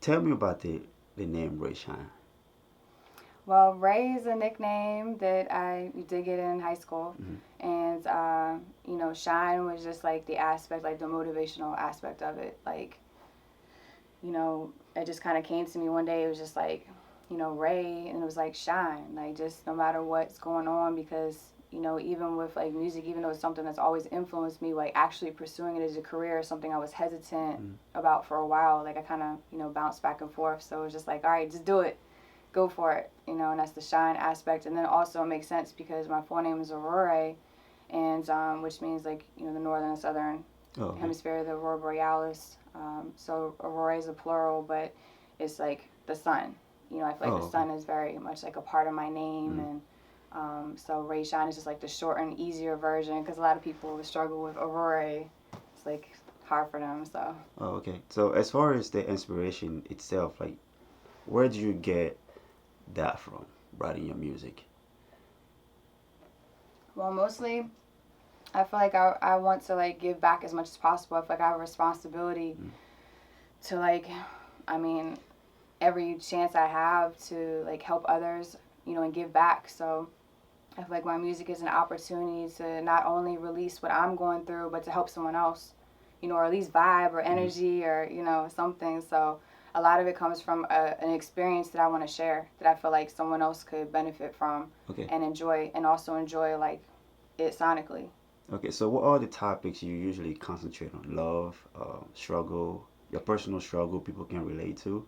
tell me about the name Ray Shine. Well, Ray is a nickname that I did get in high school, Hmm. and Shine was just like the aspect, like the motivational aspect of it. Like, it just kind of came to me one day. It was just like, Ray, and it was like shine, like just no matter what's going on, because even with like music, even though it's something that's always influenced me, like actually pursuing it as a career is something I was hesitant Hmm. about for a while. Like I kind of bounced back and forth. So it was just like, all right, just do it, go for it, and that's the shine aspect. And then also it makes sense because my full name is Aurora, and which means like the northern and southern Oh, okay. hemisphere of the aurora borealis. So aurora is a plural, but it's like the sun. I feel like Oh, the okay. sun is very much like a part of my name, Hmm. and so Ray Shine is just like the shortened, easier version because a lot of people struggle with aurora. It's like hard for them. So Oh, okay. So as far as the inspiration itself, like, where do you get that from? Writing your music. well, mostly I feel like I want to like give back as much as possible. I feel like I have a responsibility Mm. to like, I mean, every chance I have to like help others, and give back. So I feel like my music is an opportunity to not only release what I'm going through, but to help someone else, or at least vibe or Hmm. energy or something. So a lot of it comes from an experience that I want to share that I feel like someone else could benefit from Okay. and enjoy, and also enjoy like it sonically. Okay. So what are the topics you usually concentrate on? Love, struggle, your personal struggle people can relate to,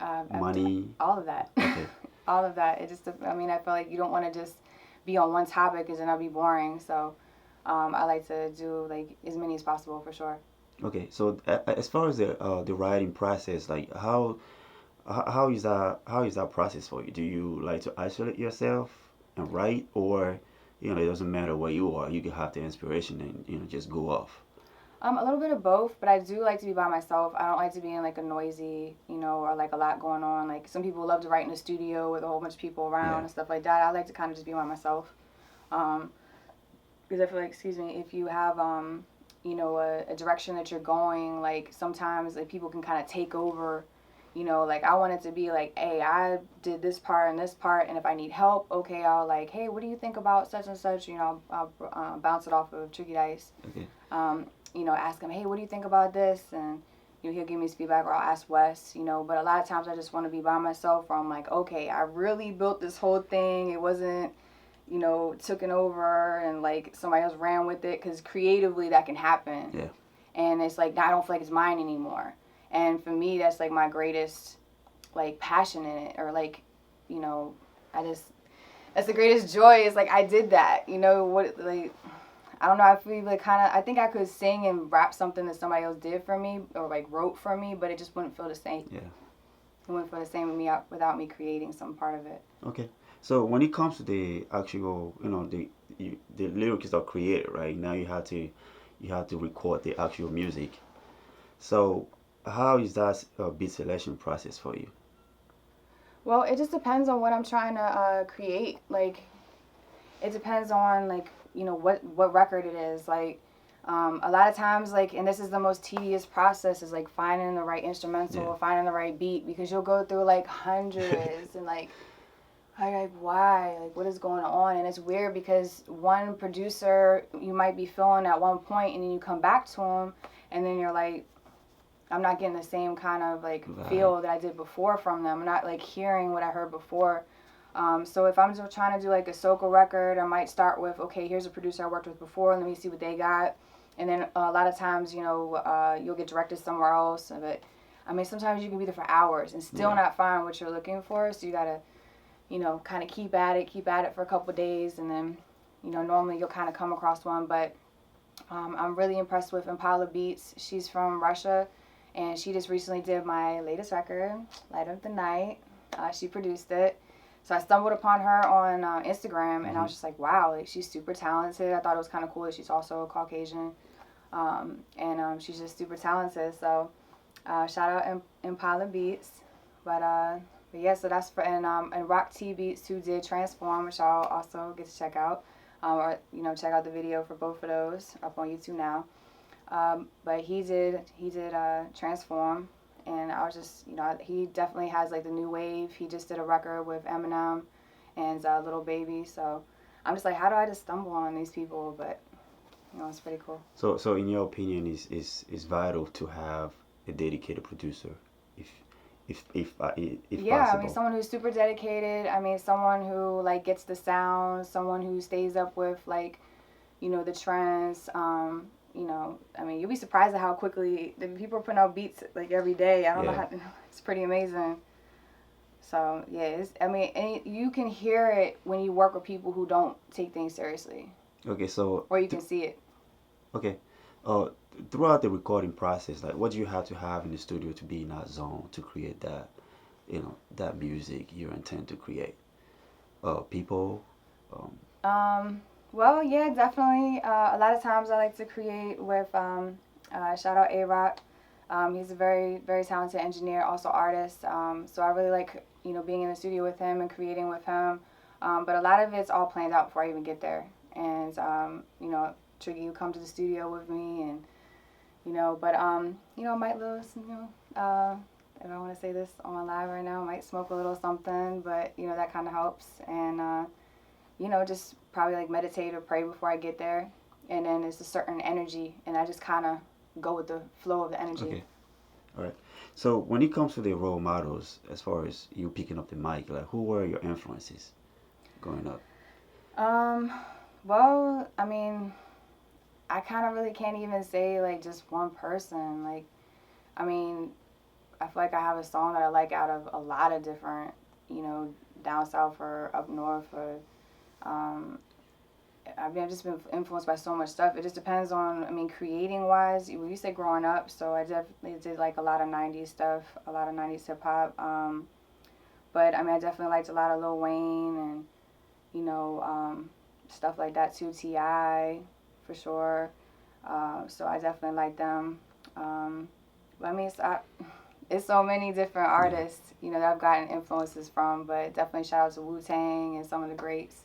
I've money. all of that, Okay. all of that. It just, I mean, I feel like you don't want to just be on one topic because then that'll be boring. So I like to do like as many as possible for sure. Okay. So as far as the writing process, like how is that process for you? Do you like to isolate yourself and write, or it doesn't matter where you are, you can have the inspiration and just go off. A little bit of both, but I do like to be by myself. I don't like to be in like a noisy, or like a lot going on. Like some people love to write in the studio with a whole bunch of people around Yeah. and stuff like that. I like to kind of just be by myself. Um, because I feel like, excuse me, if you have a direction that you're going, like sometimes like people can kind of take over. Like I want it to be like, hey, I did this part and this part, and if I need help, okay, I'll like, hey, what do you think about such and such? I'll bounce it off of Tricky Dice. Okay. Um, ask him, hey, what do you think about this? And he'll give me his feedback, or I'll ask Wes. But a lot of times I just want to be by myself, where I'm like, okay, I really built this whole thing. It wasn't taken over and like somebody else ran with it, because creatively that can happen. Yeah. And it's like, I don't feel like it's mine anymore. And for me, that's like my greatest like passion in it, or like, you know, I just, that's the greatest joy, is like I did that. What, like, I don't know. I feel like kind of. I think I could sing and rap something that somebody else did for me or like wrote for me, but it just wouldn't feel the same. Yeah. It wouldn't feel the same with me without me creating some part of it. Okay. So when it comes to the actual, the lyrics are created, right? Now you have to record the actual music. So how is that beat selection process for you? Well, it just depends on what I'm trying to create. Like, it depends on like what record it is. Like, a lot of times, like, and this is the most tedious process, is like finding the right instrumental Yeah. or finding the right beat, because you'll go through like hundreds and like, I'm like, why? Like, what is going on? And it's weird because one producer you might be feeling at one point, and then you come back to him, and then you're like, I'm not getting the same kind of like Right. feel that I did before from them. I'm not like hearing what I heard before. So if I'm just trying to do like a soca record, I might start with, okay, here's a producer I worked with before. Let me see what they got. And then a lot of times, you'll get directed somewhere else. But I mean, sometimes you can be there for hours and still Yeah. not find what you're looking for. So you gotta, kind of keep at it for a couple of days, and then, normally you'll kind of come across one. But I'm really impressed with Impala Beats. She's from Russia, and she just recently did my latest record, Light of the Night. She produced it. So I stumbled upon her on Instagram, and I Hmm. was just like, wow, like she's super talented. I thought it was kind of cool that she's also Caucasian, and she's just super talented. So shout out Impala Beats. But yeah, so that's for, and Rock T Beats, who did Transform, which I'll also get to check out, or check out the video for both of those up on YouTube now. But he did Transform, and I was just, he definitely has like the new wave. He just did a record with Eminem and Little Baby. So I'm just like, how do I just stumble on these people? But it's pretty cool. So in your opinion, is vital to have a dedicated producer, if if Yeah, I mean, possible. someone who's super dedicated. I mean, someone who like gets the sound. Someone who stays up with like, the trends. I mean, you'll be surprised at how quickly the people are putting out beats like every day. I don't know Yeah. how. It's pretty amazing. So yeah, I mean, and you can hear it when you work with people who don't take things seriously, Okay. So or you can see it. okay. Uh, Throughout the recording process, like, what do you have to have in the studio to be in that zone to create that, that music you intend to create? People. Um, Um, well, yeah, definitely. A lot of times I like to create with shout out A Rock. He's a very very talented engineer, also artist. So I really like being in the studio with him and creating with him. But a lot of it's all planned out before I even get there. And Tricky, you come to the studio with me, and but might lose, if I want to say this on live right now, might smoke a little something, but that kind of helps. And just probably like meditate or pray before I get there. And then it's a certain energy, and I just kind of go with the flow of the energy. okay. All right. So when it comes to the role models, as far as you picking up the mic, like, who were your influences growing up? Um, well, I mean, I kind of really can't even say like just one person. Like, I mean, I feel like I have a song that I like out of a lot of different, down south or up north or um, I've just been influenced by so much stuff. It just depends on, I mean, creating wise. You said growing up, so I definitely did like a lot of 90s stuff, a lot of 90s hip hop. But I mean, I definitely liked a lot of Lil Wayne and, you know, stuff like that too, T.I. for sure. So I definitely like them. But I mean, it's so many different Yeah. artists, that I've gotten influences from, but definitely shout out to Wu Tang and some of the greats.